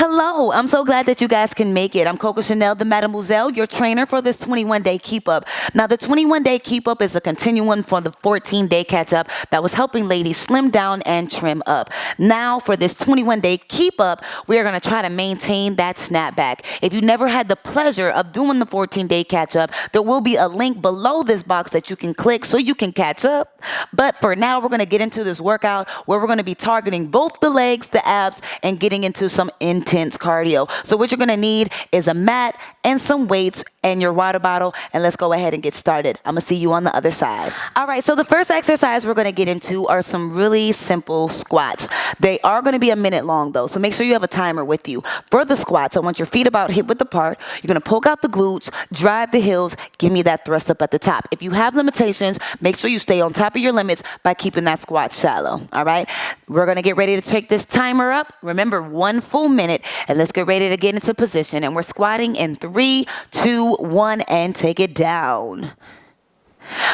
Hello, I'm so glad that you guys can make it. I'm Coco-Chanel, the Mademoiselle, your trainer for this 21-day keep up. Now, the 21-day keep up is a continuum for the 14-day catch up that was helping ladies slim down and trim up. Now, for this 21-day keep up, we are going to try to maintain that snapback. If you never had the pleasure of doing the 14-day catch up, there will be a link below this box that you can click so you can catch up. But for now, we're going to get into this workout where we're going to be targeting both the legs, the abs, and getting into some intense cardio. So what you're going to need is a mat and some weights and your water bottle, and let's go ahead and get started. I'm going to see you on the other side. All right, so the first exercise we're going to get into are some really simple squats. They are going to be a minute long though, so make sure you have a timer with you. For the squats, I want your feet about hip width apart. You're going to poke out the glutes, drive the heels, give me that thrust up at the top. If you have limitations, make sure you stay on top of your limits by keeping that squat shallow. All right, we're going to get ready to take this timer up. Remember, 1 full minute, and let's get ready to get into position. And we're squatting in 3, 2, 1, and take it down.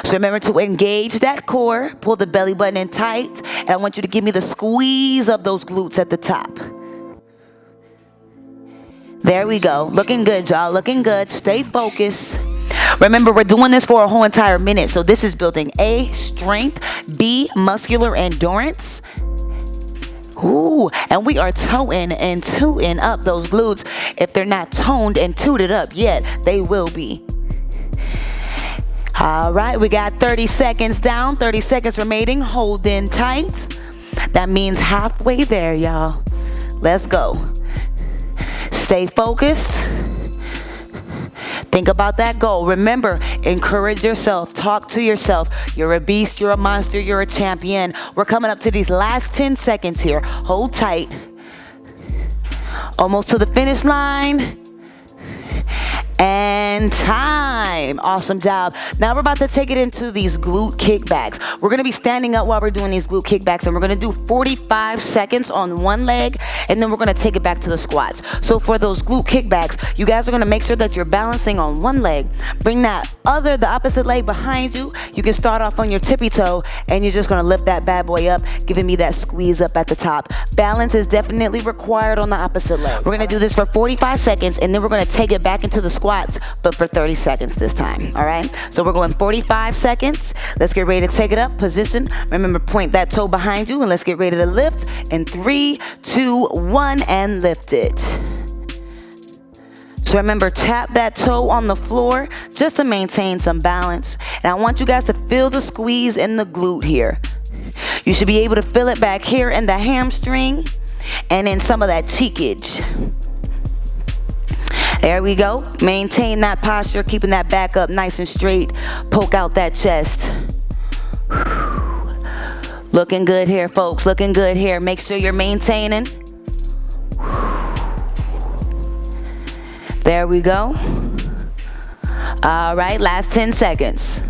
So remember to engage that core, pull the belly button in tight, and I want you to give me the squeeze of those glutes at the top. There we go. Looking good, y'all. Looking good. Stay focused. Remember, we're doing this for a whole entire minute, so this is building A, strength, B, muscular endurance. Ooh, and we are toeing and tooting up those glutes. If they're not toned and tooted up yet, they will be. All right, we got 30 seconds down, 30 seconds remaining. Hold in tight. That means halfway there, y'all. Let's go. Stay focused. Think about that goal. Remember, encourage yourself. Talk to yourself. You're a beast. You're a monster. You're a champion. We're coming up to these last 10 seconds here. Hold tight. Almost to the finish line. And time. Awesome job. Now we're about to take it into these glute kickbacks. We're going to be standing up while we're doing these glute kickbacks, and we're going to do 45 seconds on one leg, and then we're going to take it back to the squats. So for those glute kickbacks, you guys are going to make sure that you're balancing on one leg. Bring the opposite leg behind you. You can start off on your tippy toe, and you're just going to lift that bad boy up, giving me that squeeze up at the top. Balance is definitely required on the opposite leg. We're going to do this for 45 seconds, and then we're going to take it back into the squats, but for 30 seconds this time. All right, so we're going 45 seconds. Let's get ready to take it up. Position. Remember, point that toe behind you, and let's get ready to lift in 3, 2, 1, and lift it. So remember, tap that toe on the floor just to maintain some balance. And I want you guys to feel the squeeze in the glute here. You should be able to feel it back here in the hamstring and in some of that cheekage. There we go. Maintain that posture, keeping that back up nice and straight. Poke out that chest. Looking good here, folks. Looking good here. Make sure you're maintaining. There we go. All right, last 10 seconds.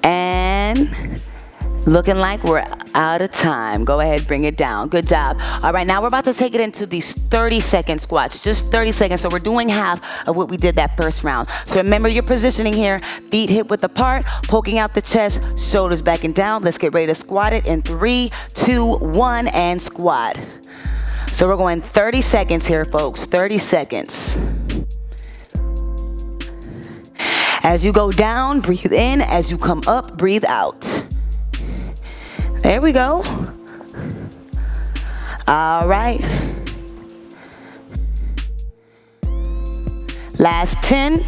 And looking like we're out of time. Go ahead, bring it down. Good job. All right, now we're about to take it into these 30-second squats. Just 30 seconds. So we're doing half of what we did that first round. So remember your positioning here. Feet hip width apart, poking out the chest, shoulders back and down. Let's get ready to squat it in 3, 2, 1, and squat. So we're going 30 seconds here, folks. 30 seconds. As you go down, breathe in. As you come up, breathe out. There we go. All right. Last 10.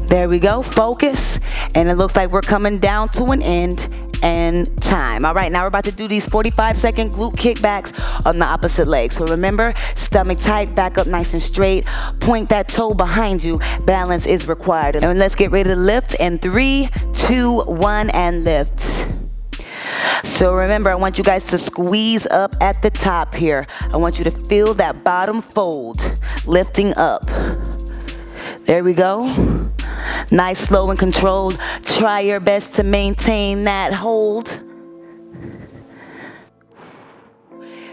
There we go. Focus. And it looks like we're coming down to an end. And time. All right, now we're about to do these 45-second glute kickbacks on the opposite leg. So remember, stomach tight, back up nice and straight. Point that toe behind you. Balance is required. And let's get ready to lift in 3, 2, 1, and lift. So remember, I want you guys to squeeze up at the top here. I want you to feel that bottom fold lifting up. There we go. Nice, slow, and controlled. Try your best to maintain that hold.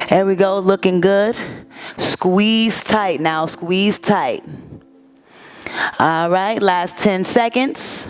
There we go, looking good. Squeeze tight now, squeeze tight. All right, last 10 seconds.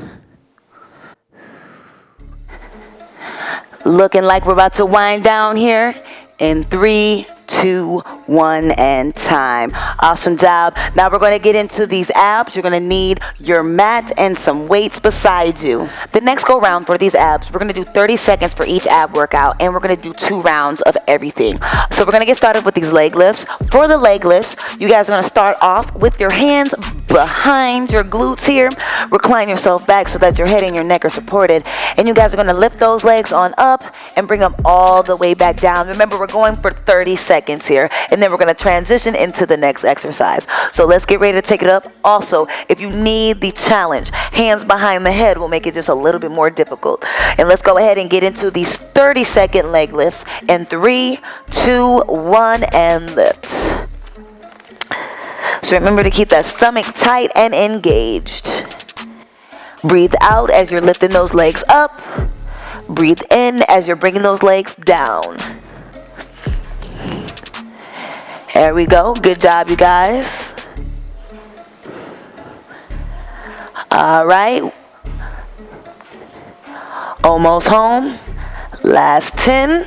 Looking like we're about to wind down here in 3, 2, 1, and time. Awesome job. Now we're going to get into these abs. You're going to need your mat and some weights beside you. The next go round for these abs, we're going to do 30 seconds for each ab workout, and we're going to do 2 rounds of everything. So we're going to get started with these leg lifts. For the leg lifts, you guys are going to start off with your hands behind your glutes here. Recline yourself back so that your head and your neck are supported, and you guys are going to lift those legs on up and bring them all the way back down. Remember, we're going for 30 seconds here, and then we're going to transition into the next exercise. So let's get ready to take it up. Also, if you need the challenge, hands behind the head will make it just a little bit more difficult. And let's go ahead and get into these 30-second leg lifts in 3, 2, 1, and lift. So remember to keep that stomach tight and engaged. Breathe out as you're lifting those legs up. Breathe in as you're bringing those legs down. There we go. Good job, you guys. All right. Almost home. Last 10.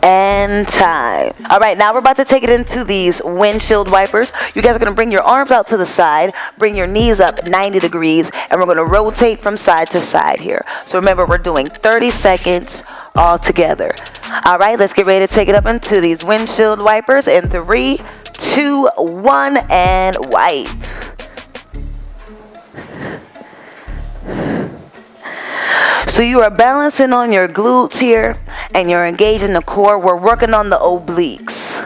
And time. All right, now we're about to take it into these windshield wipers. You guys are going to bring your arms out to the side, bring your knees up 90 degrees, and we're going to rotate from side to side here. So remember, we're doing 30 seconds all together. All right, let's get ready to take it up into these windshield wipers in 3, 2, 1, and wipe. So you are balancing on your glutes here, and you're engaging the core. We're working on the obliques.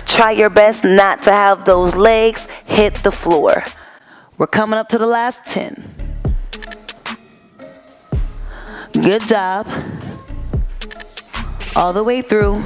Try your best not to have those legs hit the floor. We're coming up to the last 10. Good job. All the way through.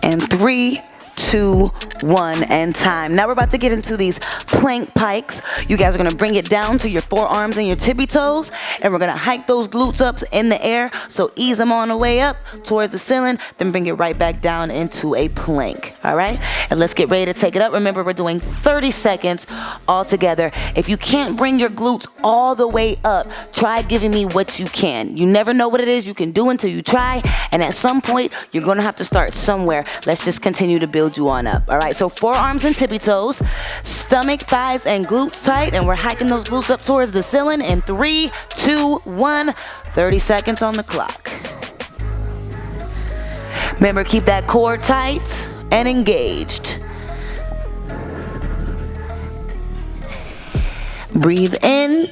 And 3, 2, 1, and time. Now we're about to get into these plank pikes. You guys are going to bring it down to your forearms and your tippy toes, and we're going to hike those glutes up in the air. So ease them on the way up towards the ceiling, then bring it right back down into a plank. All right, and let's get ready to take it up. Remember, we're doing 30 seconds all together. If you can't bring your glutes all the way up, try giving me what you can. You never know what it is you can do until you try, and at some point you're going to have to start somewhere. Let's just continue to build you on up. All right, so forearms and tippy toes, stomach, thighs, and glutes tight, and we're hiking those glutes up towards the ceiling in 3, 2, 1, 30 seconds on the clock. Remember, keep that core tight and engaged. Breathe in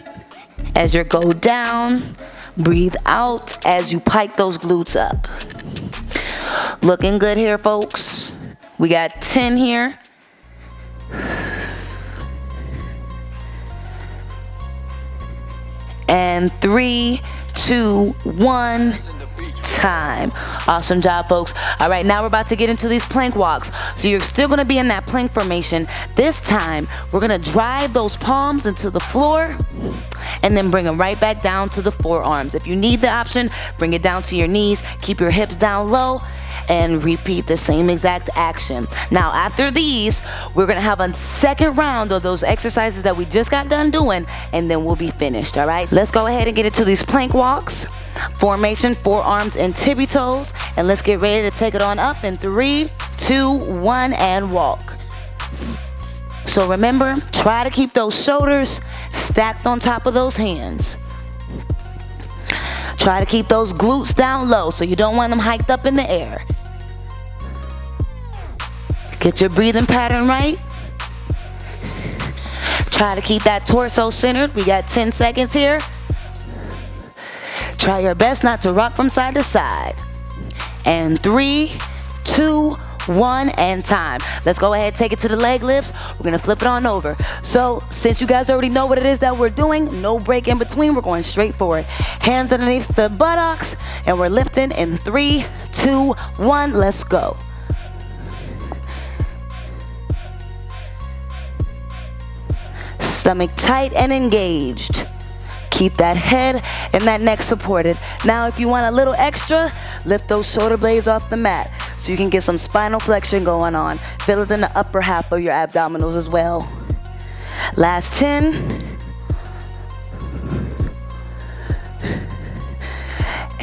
as you go down. Breathe out as you pike those glutes up. Looking good here, folks. We got 10 here. And 3, 2, 1, time. Awesome job, folks. All right, now we're about to get into these plank walks. So you're still going to be in that plank formation. This time, we're going to drive those palms into the floor and then bring them right back down to the forearms. If you need the option, bring it down to your knees. Keep your hips down low and repeat the same exact action. Now, after these, we're going to have a second round of those exercises that we just got done doing, and then we'll be finished, all right? Let's go ahead and get into these plank walks. Formation, forearms and tippy toes, and let's get ready to take it on up in 3, 2, 1, and walk. So remember, try to keep those shoulders stacked on top of those hands. Try to keep those glutes down low so you don't want them hiked up in the air. Get your breathing pattern right. Try to keep that torso centered. We got 10 seconds here. Try your best not to rock from side to side. And 3, 2, 1, and time. Let's go ahead and take it to the leg lifts. We're going to flip it on over. So since you guys already know what it is that we're doing, no break in between, we're going straight forward. Hands underneath the buttocks, and we're lifting in 3, 2, 1. Let's go. Stomach tight and engaged. Keep that head and that neck supported. Now, if you want a little extra, lift those shoulder blades off the mat so you can get some spinal flexion going on. Feel it in the upper half of your abdominals as well. Last 10.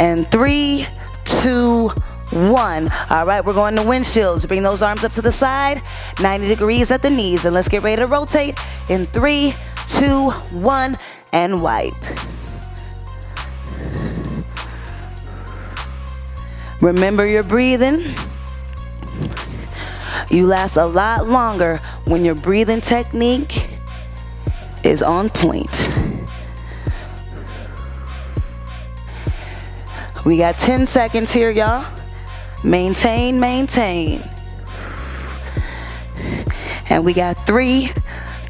And 3, 2, 1. All right, we're going to windshields. Bring those arms up to the side, 90 degrees at the knees, and let's get ready to rotate in 3, 2, 1, and wipe. Remember your breathing. You last a lot longer when your breathing technique is on point. We got 10 seconds here, y'all. Maintain, maintain. And we got 3,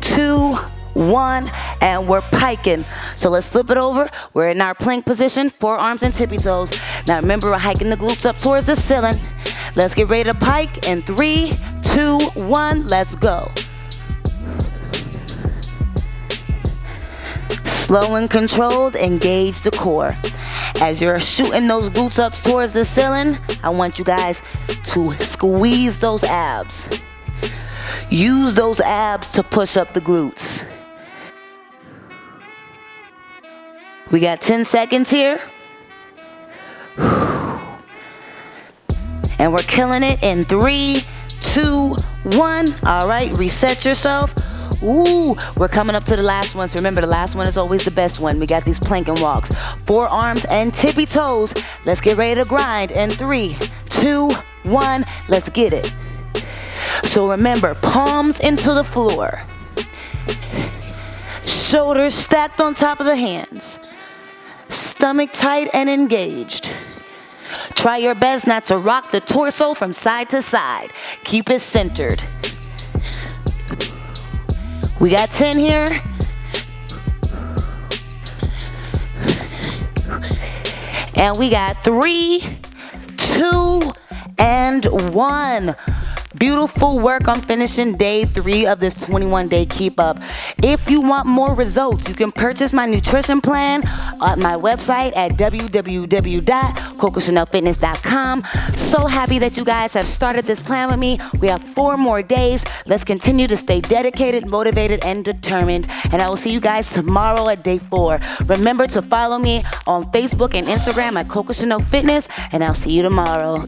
2, 1, and we're piking. So let's flip it over. We're in our plank position, forearms and tippy toes. Now remember, we're hiking the glutes up towards the ceiling. Let's get ready to pike in 3, 2, 1, let's go. Slow and controlled, engage the core. As you're shooting those glutes up towards the ceiling, I want you guys to squeeze those abs. Use those abs to push up the glutes. We got 10 seconds here. And we're killing it in 3, 2, 1. All right, reset yourself. Ooh, we're coming up to the last one. So remember, the last one is always the best one. We got these planking walks. Forearms and tippy toes. Let's get ready to grind in 3, 2, 1. Let's get it. So remember, palms into the floor. Shoulders stacked on top of the hands. Stomach tight and engaged. Try your best not to rock the torso from side to side. Keep it centered. We got 10 here. And we got 3, 2, and 1. Beautiful work on finishing day 3 of this 21-day keep up. If you want more results, you can purchase my nutrition plan on my website at www.Coco-Chanelfitness.com. So happy that you guys have started this plan with me. We have 4 more days. Let's continue to stay dedicated, motivated, and determined. And I will see you guys tomorrow at day 4. Remember to follow me on Facebook and Instagram at Coco-Chanel Fitness, and I'll see you tomorrow.